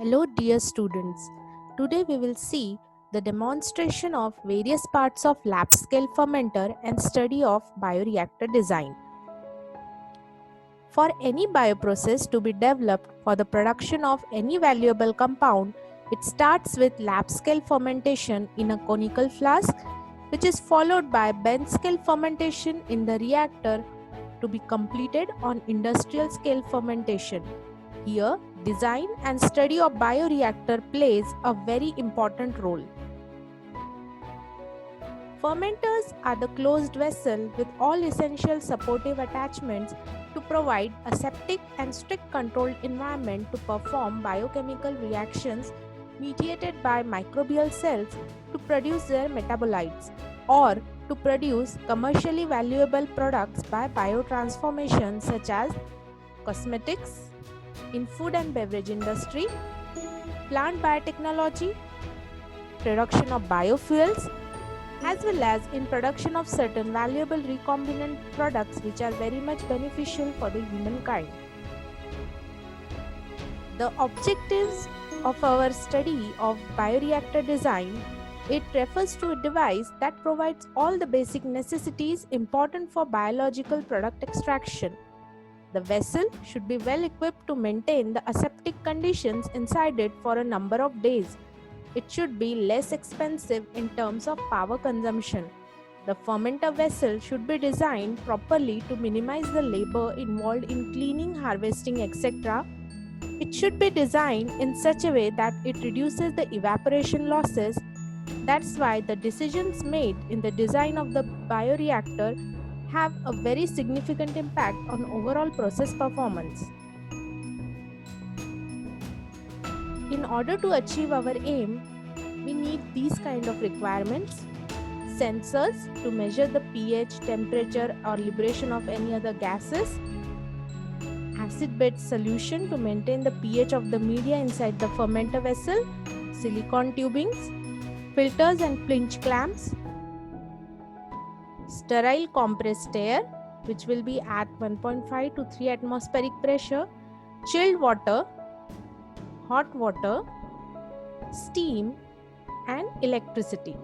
Hello dear students. Today we will see the demonstration of various parts of lab scale fermenter and study of bioreactor design. For any bioprocess to be developed for the production of any valuable compound, it starts with lab scale fermentation in a conical flask, which is followed by bench scale fermentation in the reactor to be completed on industrial scale fermentation. Here, design and study of bioreactor plays a very important role. Fermenters are the closed vessel with all essential supportive attachments to provide a aseptic and strict controlled environment to perform biochemical reactions mediated by microbial cells to produce their metabolites or to produce commercially valuable products by biotransformation such as cosmetics, in food and beverage industry, plant biotechnology, production of biofuels, as well as in production of certain valuable recombinant products which are very much beneficial for the humankind. The objectives of our study of bioreactor design, it refers to a device that provides all the basic necessities important for biological product extraction. The vessel should be well equipped to maintain the aseptic conditions inside it for a number of days. It should be less expensive in terms of power consumption. The fermenter vessel should be designed properly to minimize the labor involved in cleaning, harvesting, etc. It should be designed in such a way that it reduces the evaporation losses. That's why the decisions made in the design of the bioreactor have a very significant impact on overall process performance. In order to achieve our aim, we need these kind of requirements: sensors to measure the pH, temperature or liberation of any other gases, acid bed solution to maintain the pH of the media inside the fermenter vessel, silicone tubings, filters and flinch clamps, sterile compressed air which will be at 1.5 to 3 atmospheric pressure, chilled water, hot water, steam and electricity.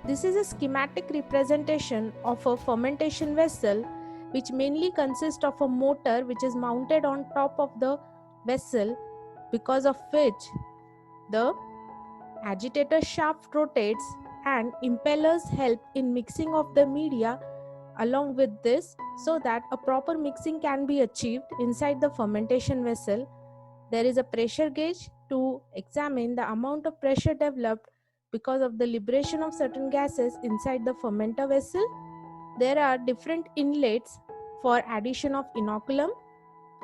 This is a schematic representation of a fermentation vessel which mainly consists of a motor which is mounted on top of the vessel, because of which the agitator shaft rotates and impellers help in mixing of the media along with this, so that a proper mixing can be achieved inside the fermentation vessel. There is a pressure gauge to examine the amount of pressure developed because of the liberation of certain gases inside the fermenter vessel. There are different inlets for addition of inoculum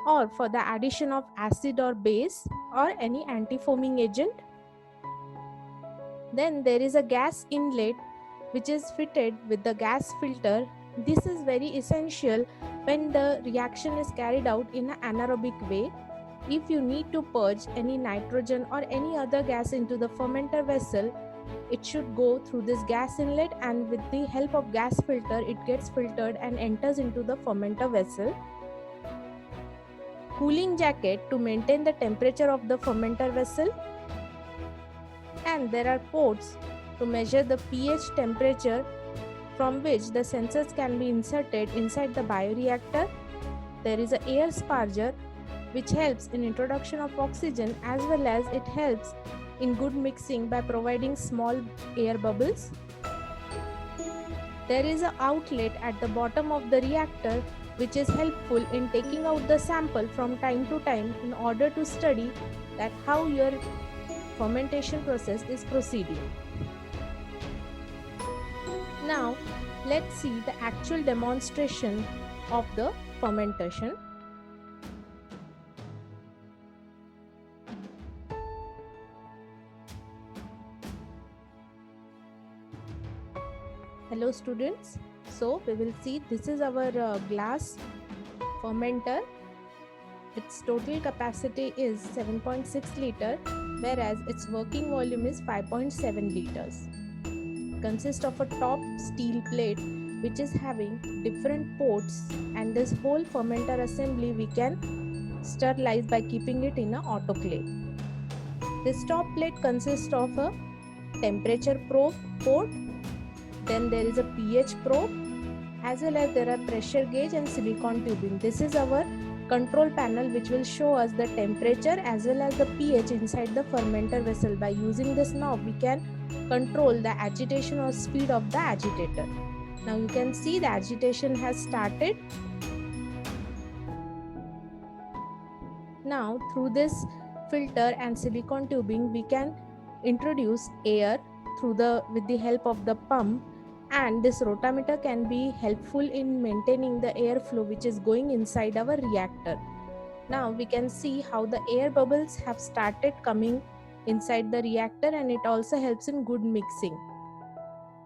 or for the addition of acid or base or any antifoaming agent. Then there is a gas inlet which is fitted with the gas filter. This is very essential when the reaction is carried out in an anaerobic way. If you need to purge any nitrogen or any other gas into the fermenter vessel, it should go through this gas inlet, and with the help of gas filter it gets filtered and enters into the fermenter vessel. Cooling jacket to maintain the temperature of the fermenter vessel, and there are ports to measure the pH temperature from which the sensors can be inserted inside the bioreactor. There is an air sparger which helps in introduction of oxygen, as well as it helps in good mixing by providing small air bubbles. There is an outlet at the bottom of the reactor which is helpful in taking out the sample from time to time in order to study that how your fermentation process is proceeding. Now let's see the actual demonstration of the fermentation. Hello students, so we will see this is our glass fermenter. Its total capacity is 7.6 liter, whereas its working volume is 5.7 liters. It consists of a top steel plate which is having different ports, and this whole fermenter assembly we can sterilize by keeping it in an autoclave. This top plate consists of a temperature probe port, then there is a pH probe, as well as there are pressure gauge and silicone tubing. This is our control panel which will show us the temperature as well as the pH inside the fermenter vessel. By using this knob, we can control the agitation or speed of the agitator. Now you can see the agitation has started. Now through this filter and silicone tubing, we can introduce air with the help of the pump, and this rotameter can be helpful in maintaining the airflow which is going inside our reactor. Now we can see how the air bubbles have started coming inside the reactor, and it also helps in good mixing.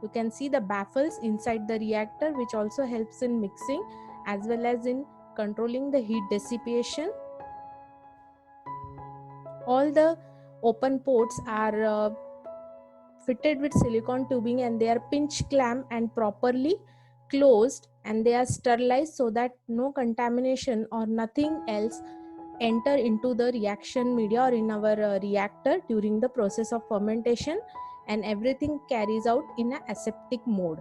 You can see the baffles inside the reactor which also helps in mixing as well as in controlling the heat dissipation. All the open ports are fitted with silicone tubing, and they are pinch clamp and properly closed, and they are sterilized so that no contamination or nothing else enter into the reaction media or in our reactor during the process of fermentation, and everything carries out in an aseptic mode.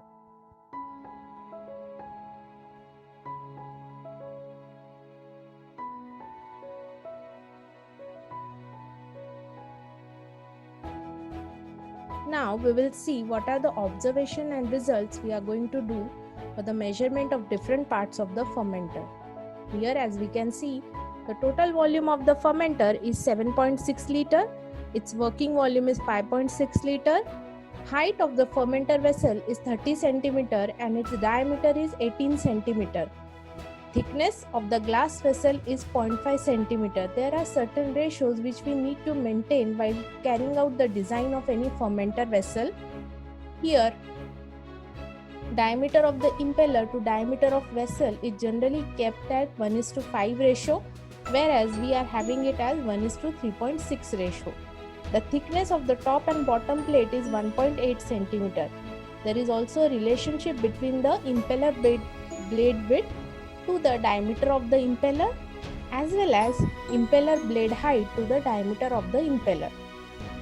Now we will see what are the observation and results we are going to do for the measurement of different parts of the fermenter. Here, as we can see, the total volume of the fermenter is 7.6 liter. Its working volume is 5.6 liter. Height of the fermenter vessel is 30 centimeter and its diameter is 18 centimeter. Thickness of the glass vessel is 0.5 centimeter. There are certain ratios which we need to maintain while carrying out the design of any fermenter vessel. Here, diameter of the impeller to diameter of vessel is generally kept at 1:5 ratio, whereas we are having it as 1:3.6 ratio. The thickness of the top and bottom plate is 1.8 centimeter. There is also a relationship between the impeller blade width to the diameter of the impeller as well as impeller blade height to the diameter of the impeller.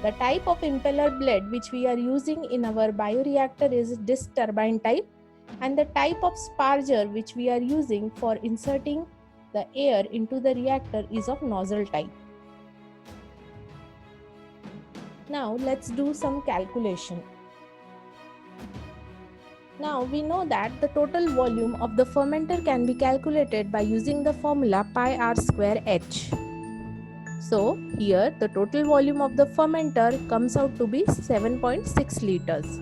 The type of impeller blade which we are using in our bioreactor is disc turbine type, and the type of sparger which we are using for inserting the air into the reactor is of nozzle type. Now let's do some calculation. Now we know that the total volume of the fermenter can be calculated by using the formula pi r square h. So here the total volume of the fermenter comes out to be 7.6 liters.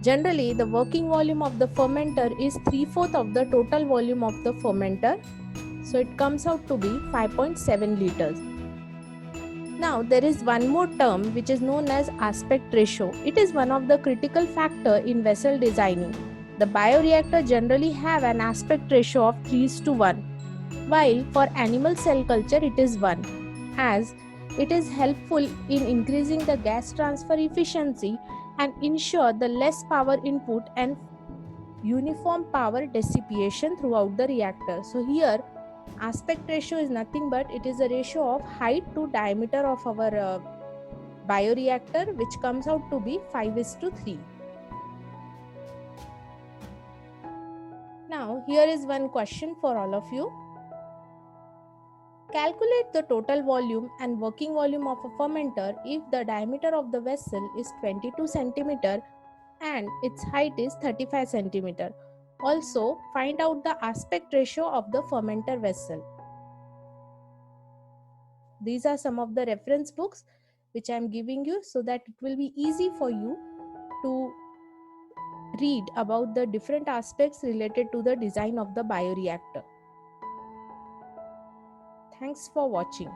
Generally, the working volume of the fermenter is 3/4 of the total volume of the fermenter. So it comes out to be 5.7 liters. Now there is one more term which is known as aspect ratio. It is one of the critical factor in vessel designing. The bioreactor generally have an aspect ratio of 3:1, while for animal cell culture it is 1, as it is helpful in increasing the gas transfer efficiency and ensure the less power input and uniform power dissipation throughout the reactor. So here aspect ratio is nothing but it is a ratio of height to diameter of our bioreactor, which comes out to be 5:3. Now here is one question for all of you. Calculate the total volume and working volume of a fermenter if the diameter of the vessel is 22 centimeter and its height is 35 centimeter. Also, find out the aspect ratio of the fermenter vessel. These are some of the reference books which I am giving you so that it will be easy for you to read about the different aspects related to the design of the bioreactor. Thanks for watching.